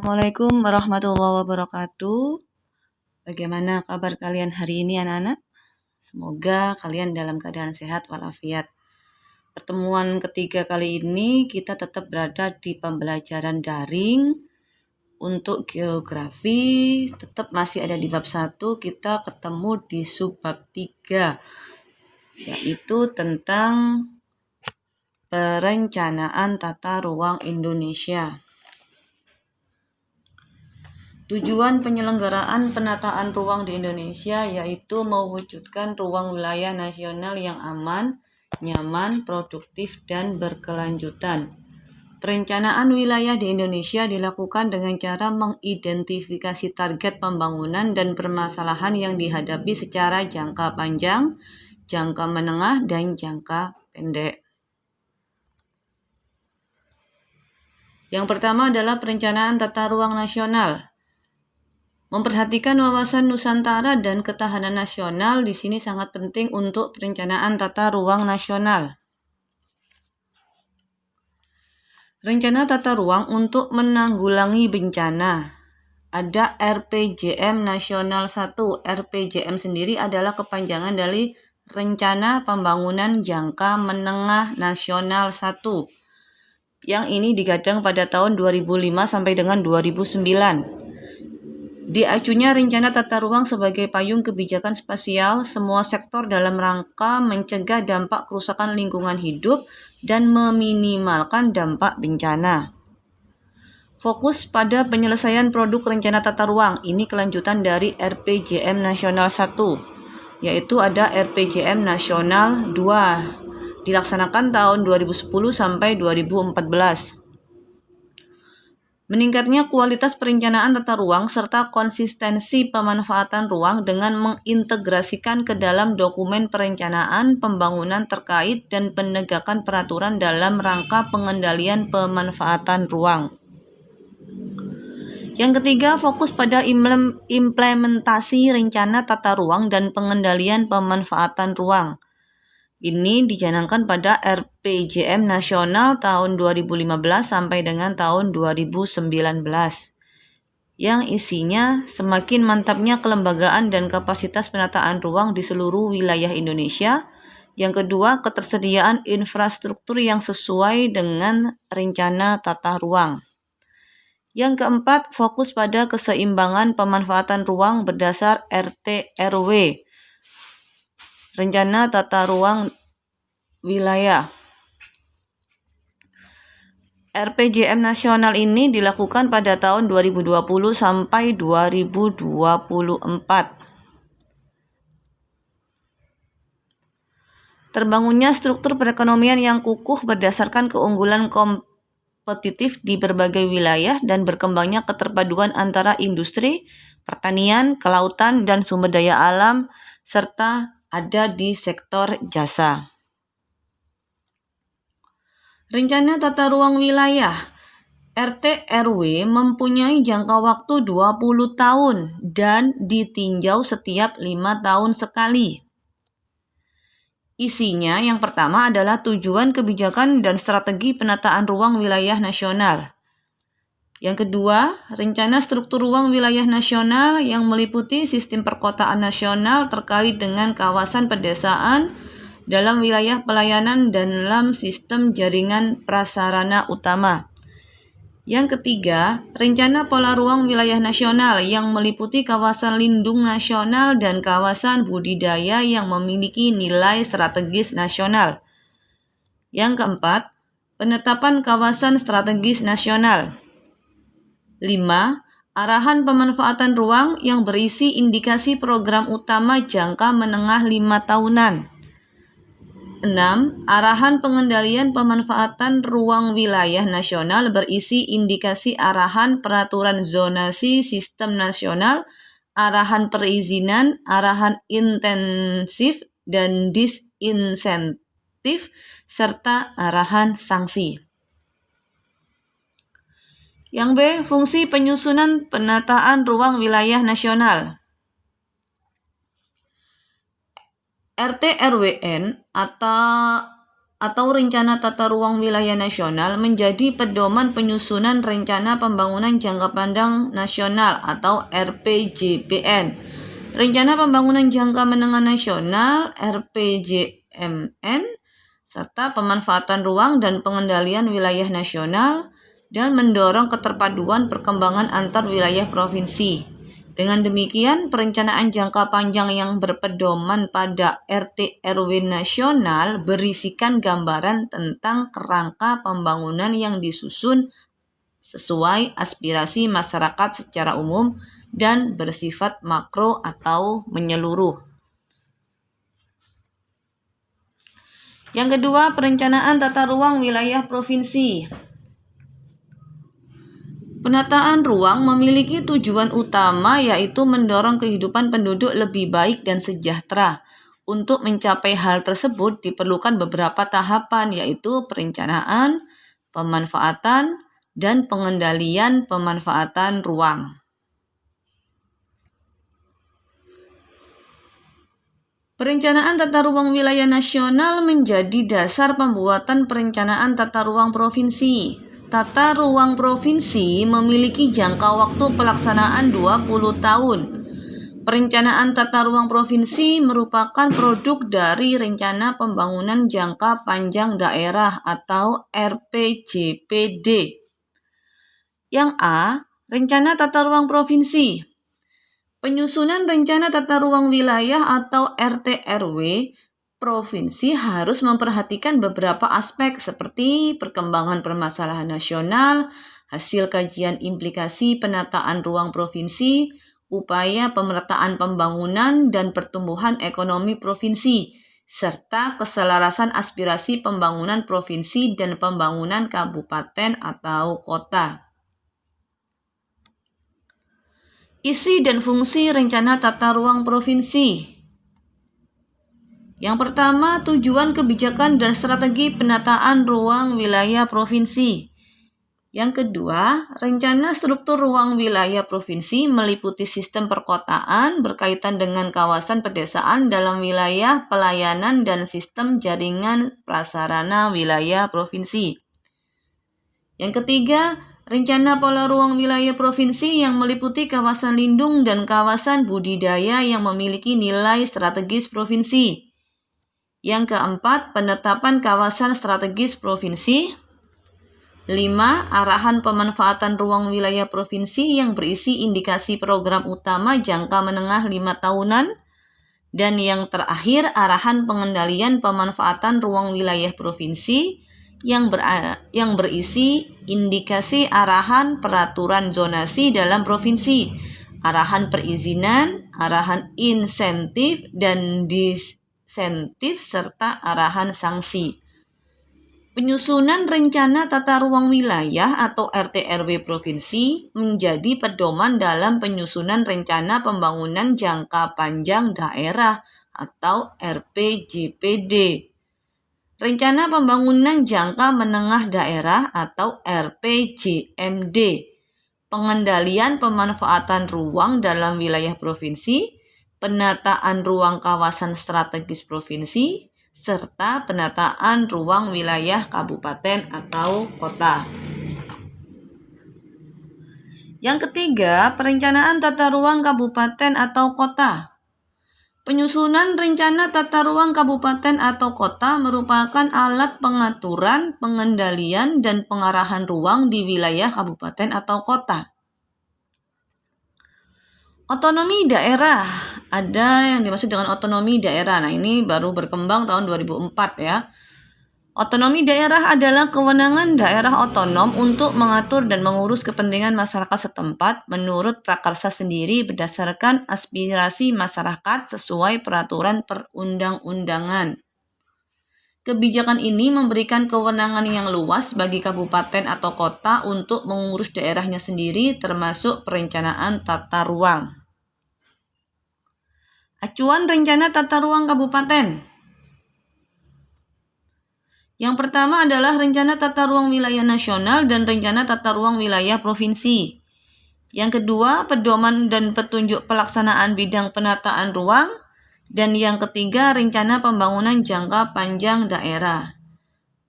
Assalamualaikum warahmatullahi wabarakatuh. Bagaimana kabar kalian hari ini anak-anak? Semoga kalian dalam keadaan sehat walafiat. Pertemuan ketiga kali ini kita tetap berada di pembelajaran daring. Untuk geografi tetap masih ada di bab 1, kita ketemu di subbab 3, yaitu tentang perencanaan tata ruang Indonesia. Tujuan penyelenggaraan penataan ruang di Indonesia yaitu mewujudkan ruang wilayah nasional yang aman, nyaman, produktif, dan berkelanjutan. Perencanaan wilayah di Indonesia dilakukan dengan cara mengidentifikasi target pembangunan dan permasalahan yang dihadapi secara jangka panjang, jangka menengah, dan jangka pendek. Yang pertama adalah perencanaan tata ruang nasional. Memperhatikan wawasan Nusantara dan ketahanan nasional di sini sangat penting untuk perencanaan tata ruang nasional. Rencana tata ruang untuk menanggulangi bencana. Ada RPJM Nasional 1. RPJM sendiri adalah kepanjangan dari Rencana Pembangunan Jangka Menengah Nasional 1. Yang ini digadang pada tahun 2005 sampai dengan 2009. Diacunya rencana tata ruang sebagai payung kebijakan spasial semua sektor dalam rangka mencegah dampak kerusakan lingkungan hidup dan meminimalkan dampak bencana. Fokus pada penyelesaian produk rencana tata ruang, ini kelanjutan dari RPJM Nasional 1, yaitu ada RPJM Nasional 2, dilaksanakan tahun 2010 sampai 2014. Meningkatnya kualitas perencanaan tata ruang serta konsistensi pemanfaatan ruang dengan mengintegrasikan ke dalam dokumen perencanaan pembangunan terkait dan penegakan peraturan dalam rangka pengendalian pemanfaatan ruang. Yang ketiga, fokus pada implementasi rencana tata ruang dan pengendalian pemanfaatan ruang. Ini dicanangkan pada RPJM Nasional tahun 2015 sampai dengan tahun 2019. Yang isinya semakin mantapnya kelembagaan dan kapasitas penataan ruang di seluruh wilayah Indonesia. Yang kedua, ketersediaan infrastruktur yang sesuai dengan rencana tata ruang. Yang keempat, fokus pada keseimbangan pemanfaatan ruang berdasar RT/RW. Rencana tata ruang wilayah. RPJM nasional ini dilakukan pada tahun 2020 sampai 2024. Terbangunnya struktur perekonomian yang kukuh berdasarkan keunggulan kompetitif di berbagai wilayah dan berkembangnya keterpaduan antara industri, pertanian, kelautan, dan sumber daya alam, serta ada di sektor jasa. Rencana tata ruang wilayah RT/RW mempunyai jangka waktu 20 tahun dan ditinjau setiap 5 tahun sekali. Isinya yang pertama adalah tujuan kebijakan dan strategi penataan ruang wilayah nasional. Yang kedua, rencana struktur ruang wilayah nasional yang meliputi sistem perkotaan nasional terkait dengan kawasan pedesaan dalam wilayah pelayanan dan dalam sistem jaringan prasarana utama. Yang ketiga, rencana pola ruang wilayah nasional yang meliputi kawasan lindung nasional dan kawasan budidaya yang memiliki nilai strategis nasional. Yang keempat, penetapan kawasan strategis nasional. 5. Arahan pemanfaatan ruang yang berisi indikasi program utama jangka menengah 5 tahunan. 6. Arahan pengendalian pemanfaatan ruang wilayah nasional berisi indikasi arahan peraturan zonasi sistem nasional, arahan perizinan, arahan intensif dan disinsentif, serta arahan sanksi. Yang B, fungsi penyusunan penataan ruang wilayah nasional. RT/RWN atau atau Rencana Tata Ruang Wilayah Nasional menjadi pedoman penyusunan Rencana Pembangunan Jangka Panjang Nasional atau RPJPN. Rencana Pembangunan Jangka Menengah Nasional RPJMN serta pemanfaatan ruang dan pengendalian wilayah nasional dan mendorong keterpaduan perkembangan antar wilayah provinsi. Dengan demikian, perencanaan jangka panjang yang berpedoman pada RT/RW nasional berisikan gambaran tentang kerangka pembangunan yang disusun sesuai aspirasi masyarakat secara umum dan bersifat makro atau menyeluruh. Yang kedua, perencanaan tata ruang wilayah provinsi. Penataan ruang memiliki tujuan utama yaitu mendorong kehidupan penduduk lebih baik dan sejahtera. Untuk mencapai hal tersebut diperlukan beberapa tahapan yaitu perencanaan, pemanfaatan, dan pengendalian pemanfaatan ruang. Perencanaan tata ruang wilayah nasional menjadi dasar pembuatan perencanaan tata ruang provinsi. Tata ruang provinsi memiliki jangka waktu pelaksanaan 20 tahun. Perencanaan tata ruang provinsi merupakan produk dari Rencana Pembangunan Jangka Panjang Daerah atau RPJPD. Yang A, Rencana Tata Ruang Provinsi. Penyusunan Rencana Tata Ruang Wilayah atau RT/RW provinsi harus memperhatikan beberapa aspek seperti perkembangan permasalahan nasional, hasil kajian implikasi penataan ruang provinsi, upaya pemerataan pembangunan dan pertumbuhan ekonomi provinsi, serta keselarasan aspirasi pembangunan provinsi dan pembangunan kabupaten atau kota. Isi dan fungsi Rencana Tata Ruang Provinsi. Yang pertama, tujuan kebijakan dan strategi penataan ruang wilayah provinsi. Yang kedua, rencana struktur ruang wilayah provinsi meliputi sistem perkotaan berkaitan dengan kawasan pedesaan dalam wilayah pelayanan dan sistem jaringan prasarana wilayah provinsi. Yang ketiga, rencana pola ruang wilayah provinsi yang meliputi kawasan lindung dan kawasan budidaya yang memiliki nilai strategis provinsi. Yang keempat, penetapan kawasan strategis provinsi. 5. Arahan pemanfaatan ruang wilayah provinsi yang berisi indikasi program utama jangka menengah 5 tahunan. Dan yang terakhir, arahan pengendalian pemanfaatan ruang wilayah provinsi yang berisi indikasi arahan peraturan zonasi dalam provinsi, arahan perizinan, arahan insentif dan disinsentif, serta arahan sanksi. Penyusunan Rencana Tata Ruang Wilayah atau RT/RW Provinsi menjadi pedoman dalam penyusunan Rencana Pembangunan Jangka Panjang Daerah atau RPJPD. Rencana Pembangunan Jangka Menengah Daerah atau RPJMD. Pengendalian pemanfaatan ruang dalam wilayah provinsi, penataan ruang kawasan strategis provinsi, serta penataan ruang wilayah kabupaten atau kota. Yang ketiga, perencanaan tata ruang kabupaten atau kota. Penyusunan rencana tata ruang kabupaten atau kota merupakan alat pengaturan, pengendalian, dan pengarahan ruang di wilayah kabupaten atau kota. Otonomi daerah, ada yang dimaksud dengan otonomi daerah. Nah, ini baru berkembang tahun 2004 ya. Otonomi daerah adalah kewenangan daerah otonom untuk mengatur dan mengurus kepentingan masyarakat setempat menurut prakarsa sendiri berdasarkan aspirasi masyarakat sesuai peraturan perundang-undangan. Kebijakan ini memberikan kewenangan yang luas bagi kabupaten atau kota untuk mengurus daerahnya sendiri termasuk perencanaan tata ruang. Acuan Rencana Tata Ruang Kabupaten. Yang pertama adalah Rencana Tata Ruang Wilayah Nasional dan Rencana Tata Ruang Wilayah Provinsi. Yang kedua, pedoman dan petunjuk pelaksanaan bidang penataan ruang. Dan yang ketiga, Rencana Pembangunan Jangka Panjang Daerah.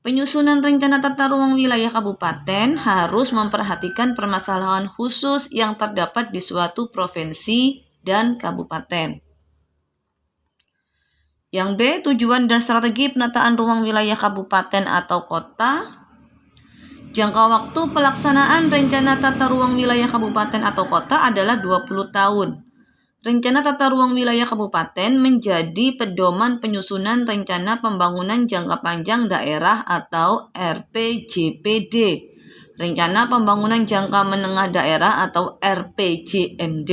Penyusunan rencana tata ruang wilayah kabupaten harus memperhatikan permasalahan khusus yang terdapat di suatu provinsi dan kabupaten. Yang B, tujuan dan strategi penataan ruang wilayah kabupaten atau kota. Jangka waktu pelaksanaan rencana tata ruang wilayah kabupaten atau kota adalah 20 tahun. Rencana tata ruang wilayah kabupaten menjadi pedoman penyusunan rencana pembangunan jangka panjang daerah atau RPJPD. Rencana pembangunan jangka menengah daerah atau RPJMD,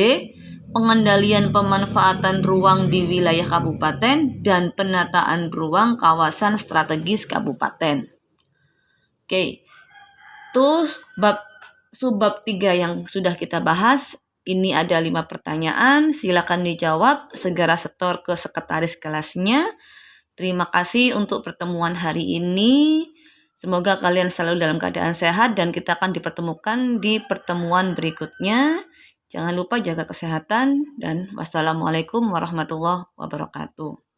pengendalian pemanfaatan ruang di wilayah kabupaten, dan penataan ruang kawasan strategis kabupaten. Oke, itu subbab 3 yang sudah kita bahas. Ini ada 5 pertanyaan, silakan dijawab, segera setor ke sekretaris kelasnya. Terima kasih untuk pertemuan hari ini. Semoga kalian selalu dalam keadaan sehat dan kita akan dipertemukan di pertemuan berikutnya. Jangan lupa jaga kesehatan dan wassalamualaikum warahmatullahi wabarakatuh.